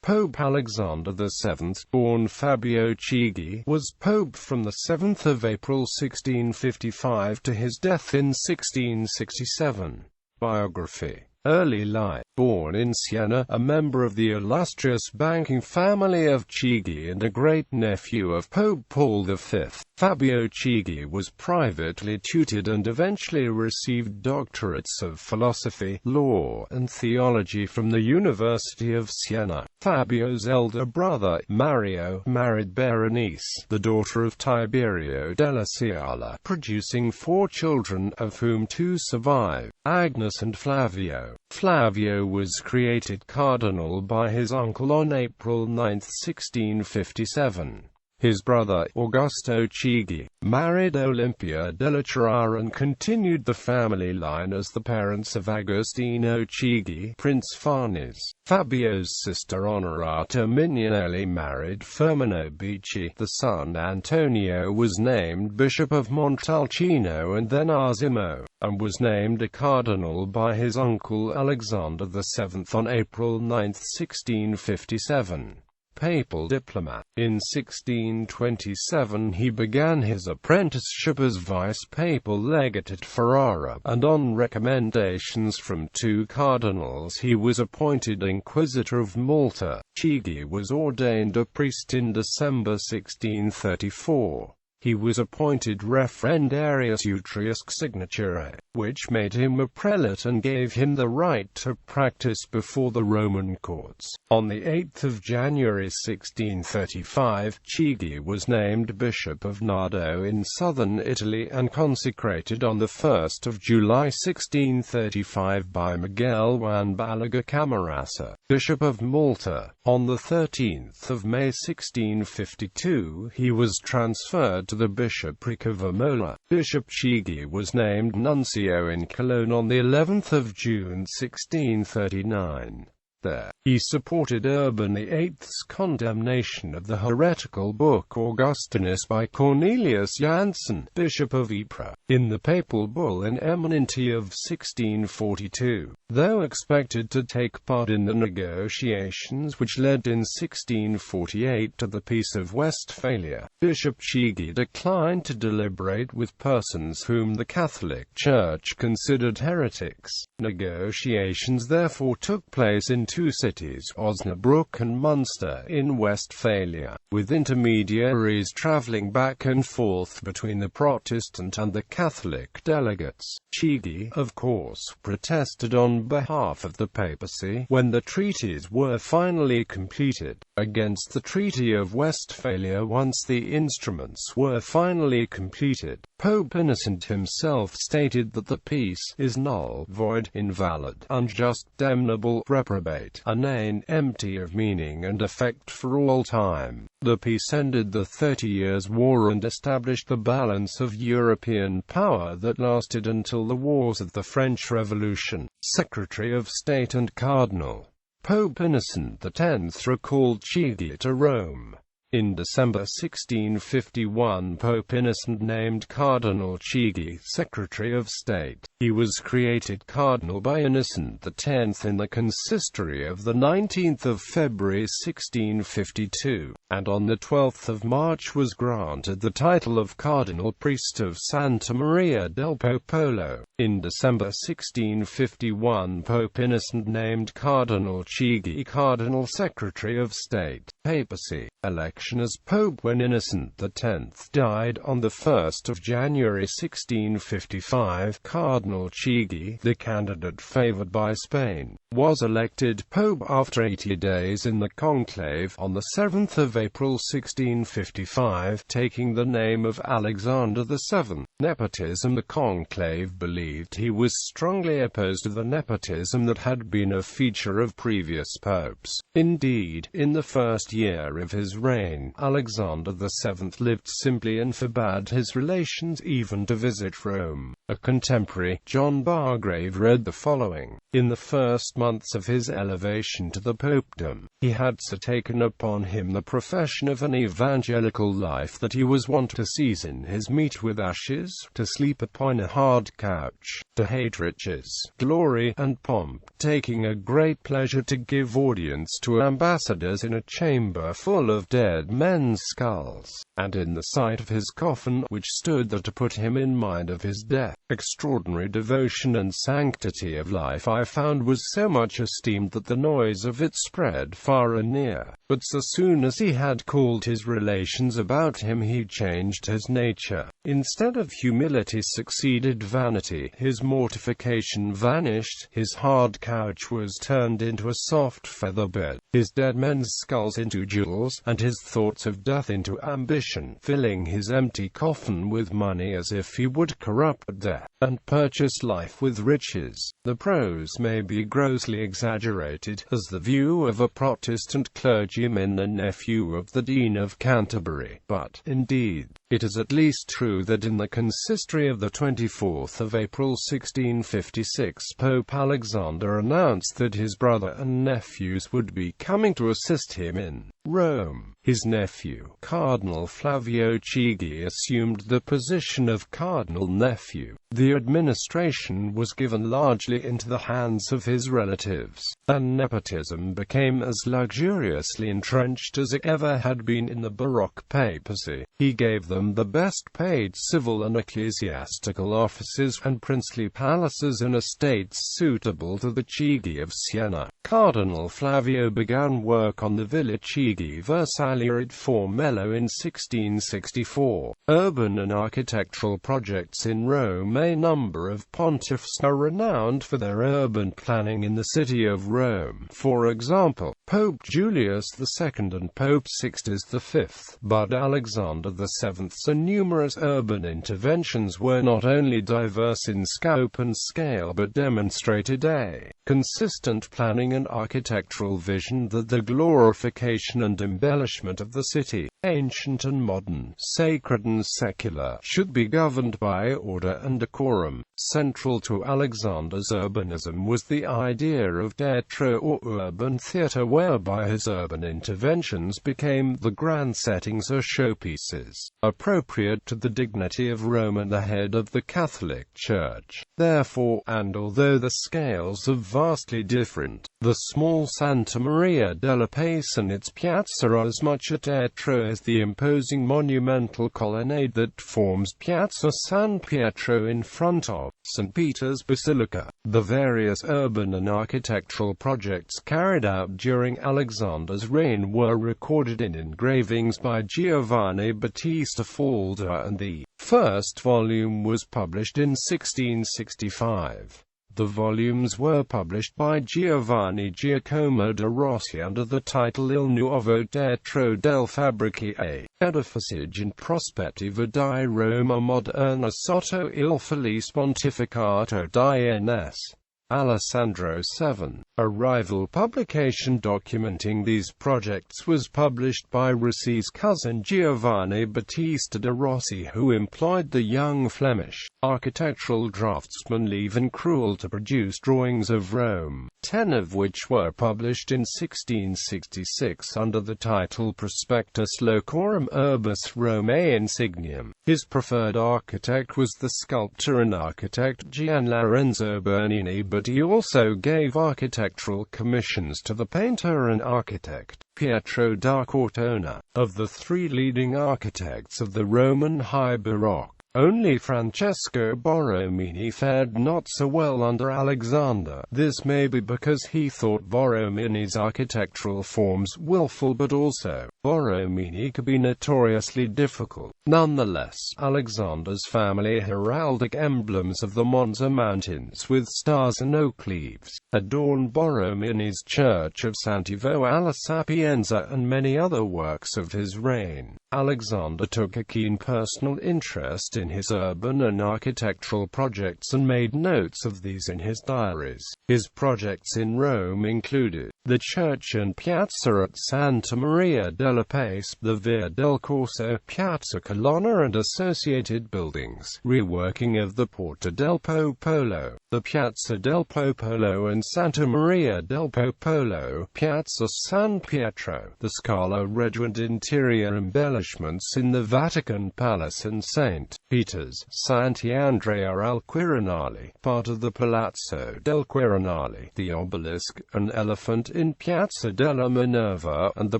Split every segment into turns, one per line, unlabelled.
Pope Alexander VII, born Fabio Chigi, was pope from the 7th of April 1655 to his death in 1667. Biography. Early life. Born in Siena, a member of the illustrious banking family of Chigi and a great-nephew of Pope Paul V, Fabio Chigi was privately tutored and eventually received doctorates of philosophy, law, and theology from the University of Siena. Fabio's elder brother, Mario, married Berenice, the daughter of Tiberio della Scala, producing 4 children, of whom 2 survive, Agnes and Flavio. Flavio was created cardinal by his uncle on April 9, 1657. His brother, Augusto Chigi, married Olimpia della Carrara and continued the family line as the parents of Agostino Chigi, Prince Farnese. Fabio's sister Onorata Mignonelli married Firmino Bicci. The son Antonio was named Bishop of Montalcino and then Arsimo, and was named a cardinal by his uncle Alexander VII on April 9, 1657. Papal diplomat. In 1627 he began his apprenticeship as vice-papal legate at Ferrara, and on recommendations from 2 cardinals he was appointed Inquisitor of Malta. Chigi was ordained a priest in December 1634. He was appointed referendarius utriusque signature, which made him a prelate and gave him the right to practice before the Roman courts. On the 8th of January 1635, Chigi was named Bishop of Nardo in southern Italy and consecrated on the 1st of July 1635 by Miguel Juan Balaga Camarasa, Bishop of Malta. On the 13th of May 1652 he was transferred to the bishopric of Imola. Bishop Chigi was named nuncio in Cologne on the 11th of June 1639. There, he supported Urban VIII's condemnation of the heretical book Augustinus by Cornelius Jansen, Bishop of Ypres, in the papal bull in Eminenti of 1642. Though expected to take part in the negotiations which led in 1648 to the Peace of Westphalia, Bishop Chigi declined to deliberate with persons whom the Catholic Church considered heretics. Negotiations therefore took place in 2 cities, Osnabrück and Munster, in Westphalia, with intermediaries travelling back and forth between the Protestant and the Catholic delegates. Chigi, of course, protested on behalf of the papacy when the treaties were finally completed, against the Treaty of Westphalia once the instruments were finally completed. Pope Innocent himself stated that the peace is null, void, invalid, unjust, damnable, reprobate, inane, empty of meaning and effect for all time. The peace ended the 30 Years' War and established the balance of European power that lasted until the wars of the French Revolution. Secretary of State and Cardinal. Pope Innocent X recalled Chigi to Rome. In December 1651 Pope Innocent named Cardinal Chigi Secretary of State. He was created cardinal by Innocent X in the consistory of the 19th of February 1652, and on the 12th of March was granted the title of Cardinal Priest of Santa Maria del Popolo. In December 1651 Pope Innocent named Cardinal Chigi Cardinal Secretary of State. Papacy. Election as Pope. When Innocent X died on the 1st of January 1655, Cardinal Chigi, the candidate favoured by Spain, was elected Pope after 80 days in the conclave on the 7th of April 1655, taking the name of Alexander VII. Nepotism. The conclave believed he was strongly opposed to the nepotism that had been a feature of previous popes. Indeed, in the first year of his reign, Alexander VII lived simply and forbade his relations even to visit Rome. A contemporary, John Bargrave, read the following: "In the first months of his elevation to the popedom, he had so taken upon him the profession of an evangelical life that he was wont to season his meat with ashes, to sleep upon a hard couch, to hate riches, glory, and pomp, taking a great pleasure to give audience to ambassadors in a chamber full of dead men's skulls, and in the sight of his coffin, which stood there to put him in mind of his death. Extraordinary devotion and sanctity of life I found was so much esteemed that the noise of it spread far and near. But so soon as he had called his relations about him, he changed his nature. Instead of humility succeeded vanity, his mortification vanished, his hard couch was turned into a soft feather bed, his dead men's skulls into jewels, and his thoughts of death into ambition, filling his empty coffin with money as if he would corrupt death, and purchase life with riches. The prose may be grossly exaggerated, as the view of a Protestant clergyman and nephew of the Dean of Canterbury, but, indeed, it is at least true that in the consistory of the 24th of April 1656 Pope Alexander announced that his brother and nephews would be coming to assist him in Rome. His nephew, Cardinal Fabio Chigi, assumed the position of Cardinal Nephew. The administration was given largely into the hands of his relatives, and nepotism became as luxuriously entrenched as it ever had been in the Baroque papacy. He gave them the best-paid civil and ecclesiastical offices and princely palaces and estates suitable to the Chigi of Siena. Cardinal Flavio began work on the Villa Chigi Versailles at Formello in 1664. Urban and architectural projects in Rome. A number of pontiffs are renowned for their urban planning in the city of Rome. For example, Pope Julius II and Pope Sixtus V. But Alexander VII's and numerous urban interventions were not only diverse in scope and scale but demonstrated a consistent planning and architectural vision that the glorification and embellishment of the city, ancient and modern, sacred and secular, should be governed by order and decorum. Central to Alexander's urbanism was the idea of teatro or urban theatre, whereby his urban interventions became the grand settings or showpieces, appropriate to the dignity of Rome and the head of the Catholic Church. Therefore, and although the scales are vastly different, the small Santa Maria della Pace and its piazza are as much a teatro as the imposing monumental colonnade that forms Piazza San Pietro in front of St. Peter's Basilica. The various urban and architectural projects carried out during Alexander's reign were recorded in engravings by Giovanni Battista Gaulli, and the first volume was published in 1665. The volumes were published by Giovanni Giacomo da Rossi under the title Il Nuovo Teatro del Fabbrici e Edifici in Prospettiva di Roma Moderna sotto il Felice Pontificato di Ns. Alessandro VII. A rival publication documenting these projects was published by Rossi's cousin Giovanni Battista da Rossi, who employed the young Flemish architectural draftsman Lieven Cruel to produce drawings of Rome, 10 of which were published in 1666 under the title Prospectus Locorum Urbis Romae Insignium. His preferred architect was the sculptor and architect Gian Lorenzo Bernini, but he also gave architectural commissions to the painter and architect Pietro da Cortona. Of the three leading architects of the Roman High Baroque, only Francesco Borromini fared not so well under Alexander. This may be because he thought Borromini's architectural forms willful, but also Borromini could be notoriously difficult. Nonetheless, Alexander's family heraldic emblems of the Monza Mountains with stars and oak leaves adorn Borromini's church of Santivo alla Sapienza and many other works of his reign. Alexander took a keen personal interest in his urban and architectural projects and made notes of these in his diaries. His projects in Rome included The church and piazza at Santa Maria della Pace, the Via del Corso, Piazza Colonna and associated buildings, reworking of the Porta del Popolo, the Piazza del Popolo and Santa Maria del Popolo, Piazza San Pietro, the Scala Regia and interior embellishments in the Vatican Palace and St. Peter's, Sant'Andrea al Quirinale, part of the Palazzo del Quirinale, the obelisk, an elephant in Piazza della Minerva, and the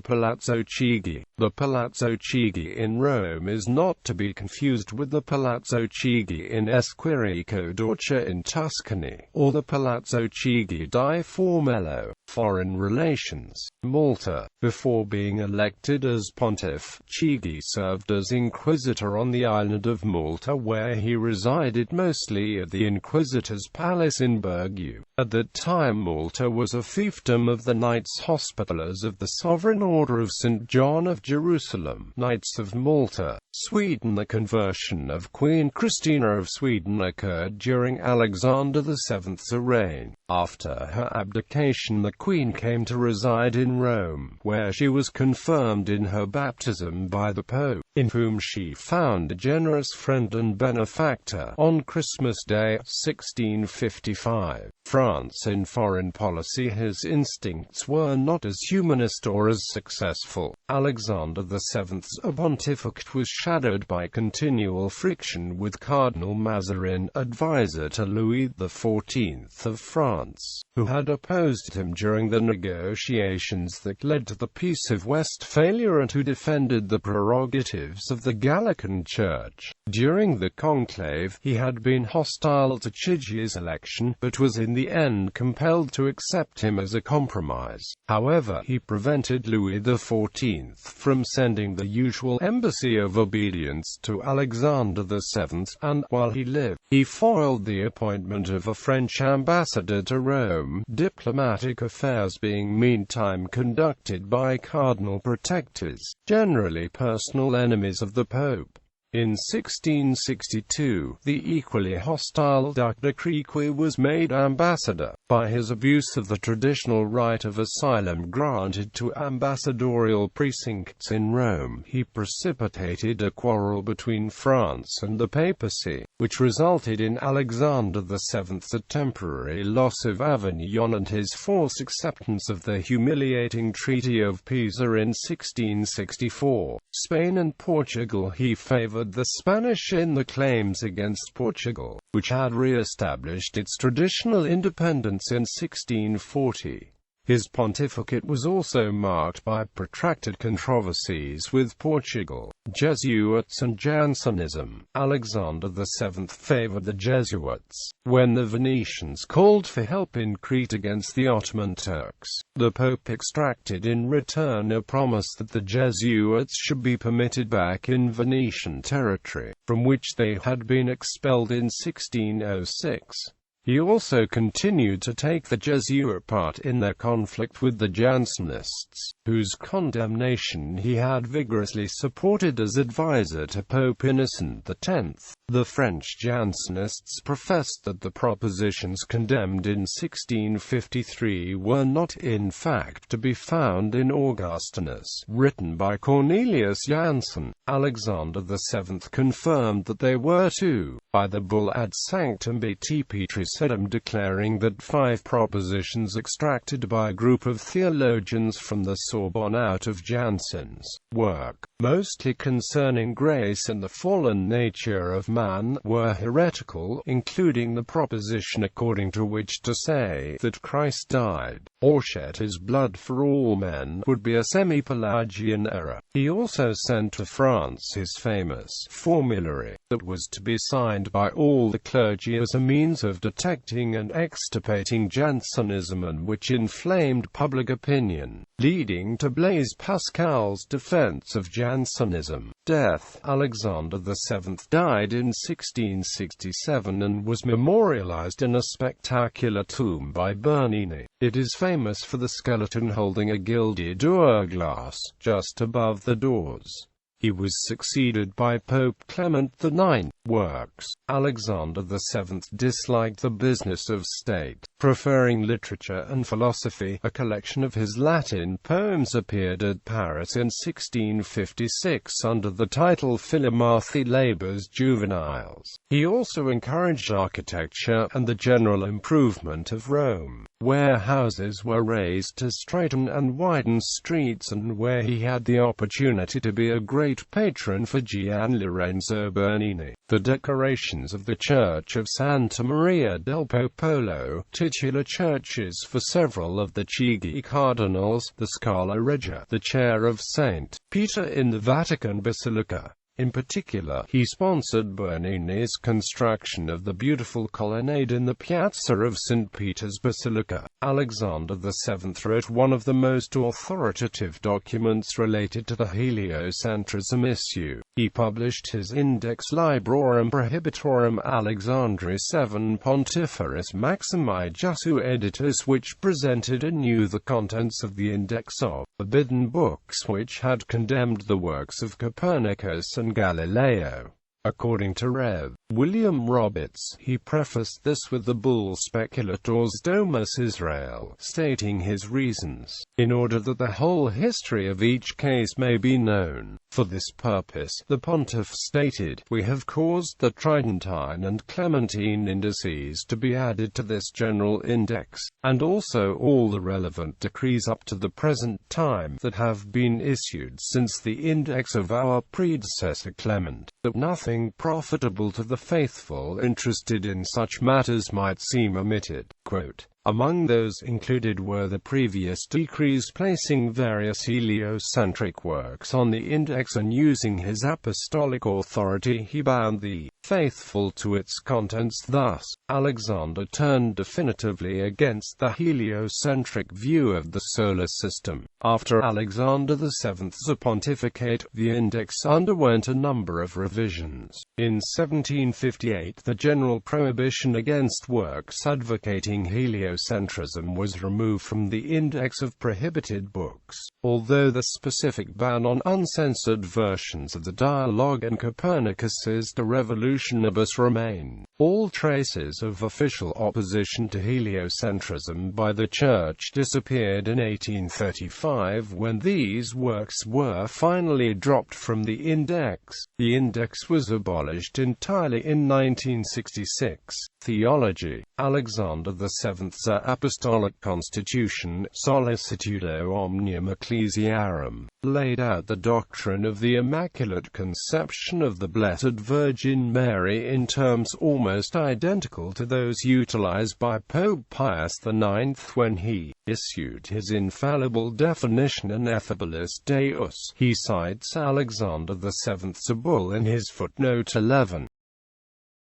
Palazzo Chigi. The Palazzo Chigi in Rome is not to be confused with the Palazzo Chigi in Esquirico d'Orcia in Tuscany, or the Palazzo Chigi di Formello. Foreign relations. Malta. Before being elected as pontiff, Chigi served as inquisitor on the island of Malta, where he resided mostly at the Inquisitor's Palace in Birgu. At that time Malta was a fiefdom of the Knights Hospitallers of the Sovereign Order of St. John of Jerusalem, Knights of Malta. Sweden. The conversion of Queen Christina of Sweden occurred during Alexander VII's reign. After her abdication, the Queen came to reside in Rome, where she was confirmed in her baptism by the Pope, in whom she found a generous friend and benefactor. On Christmas Day, 1655, France. In foreign policy his instincts were not as humanist or as successful. Alexander VII's pontificate was shadowed by continual friction with Cardinal Mazarin, advisor to Louis XIV of France, who had opposed him during the negotiations that led to the Peace of Westphalia and who defended the prerogatives of the Gallican Church. During the conclave, he had been hostile to Chigi's election, but was in the end compelled to accept him as a compromise. However, he prevented Louis XIV from sending the usual embassy of obedience to Alexander VII, and, while he lived, he foiled the appointment of a French ambassador to Rome, diplomatic affairs being meantime conducted by cardinal protectors, generally personal enemies of the Pope. In 1662, the equally hostile Duc de Crequi was made ambassador. By his abuse of the traditional right of asylum granted to ambassadorial precincts in Rome, he precipitated a quarrel between France and the papacy, which resulted in Alexander VII's temporary loss of Avignon and his forced acceptance of the humiliating Treaty of Pisa in 1664. Spain and Portugal. He favored the Spanish in the claims against Portugal, which had re-established its traditional independence in 1640. His pontificate was also marked by protracted controversies with Portugal, Jesuits and Jansenism. Alexander VII favored the Jesuits. When the Venetians called for help in Crete against the Ottoman Turks, the Pope extracted in return a promise that the Jesuits should be permitted back in Venetian territory, from which they had been expelled in 1606. He also continued to take the Jesuit part in their conflict with the Jansenists, whose condemnation he had vigorously supported as advisor to Pope Innocent X. The French Jansenists professed that the propositions condemned in 1653 were not in fact to be found in Augustinus, written by Cornelius Jansen. Alexander VII confirmed that they were too, by the bull Ad Sanctum Beati Petricidum, declaring that 5 propositions extracted by a group of theologians from the Sorbonne out of Jansen's work, mostly concerning grace and the fallen nature of man, were heretical, including the proposition according to which to say that Christ died, or shed his blood for all men, would be a semi-Pelagian error. He also sent to France his famous formulary, that was to be signed by all the clergy as a means of detecting and extirpating Jansenism, and which inflamed public opinion, leading to Blaise Pascal's defense of Jansenism. Death. Alexander VII died in 1667 and was memorialized in a spectacular tomb by Bernini. It is famous for the skeleton holding a gilded hourglass just above the doors. He was succeeded by Pope Clement IX. Works. Alexander VII disliked the business of state, preferring literature and philosophy. A collection of his Latin poems appeared at Paris in 1656 under the title Philomathi Labors Juveniles. He also encouraged architecture and the general improvement of Rome, where houses were raised to straighten and widen streets, and where he had the opportunity to be a great patron for Gian Lorenzo Bernini. The decorations of the Church of Santa Maria del Popolo, titular churches for several of the Chigi cardinals, the Scala Regia, the Chair of St. Peter in the Vatican Basilica. In particular, he sponsored Bernini's construction of the beautiful colonnade in the Piazza of St. Peter's Basilica. Alexander VII wrote one of the most authoritative documents related to the heliocentrism issue. He published his Index Librorum Prohibitorum Alexandri VII Pontiferis Maximi Jesu Editus, which presented anew the contents of the Index of forbidden books which had condemned the works of Copernicus and Galileo. According to Rev. William Roberts, he prefaced this with the bull Speculators Domus Israel, stating his reasons, in order that the whole history of each case may be known. For this purpose, the pontiff stated, "We have caused the Tridentine and Clementine indices to be added to this general index, and also all the relevant decrees up to the present time that have been issued since the index of our predecessor Clement, that nothing profitable to the faithful interested in such matters might seem omitted." Quote, among those included were the previous decrees placing various heliocentric works on the index, and using his apostolic authority he bound the faithful to its contents. Thus, Alexander turned definitively against the heliocentric view of the solar system. After Alexander VII's pontificate, the index underwent a number of revisions. In 1758, the general prohibition against works advocating heliocentrism was removed from the index of prohibited books, although the specific ban on uncensored versions of the Dialogue and Copernicus's De Revolutionibus remain. All traces of official opposition to heliocentrism by the Church disappeared in 1835 when these works were finally dropped from the index. The index was abolished entirely in 1966. Theology. Alexander VII's Apostolic Constitution, Sollicitudo Omnium Ecclesiarum, laid out the doctrine of the Immaculate Conception of the Blessed Virgin Mary in terms almost identical to those utilized by Pope Pius IX when he issued his infallible definition Ineffabilis Deus. He cites Alexander VII's bull in his footnote 11.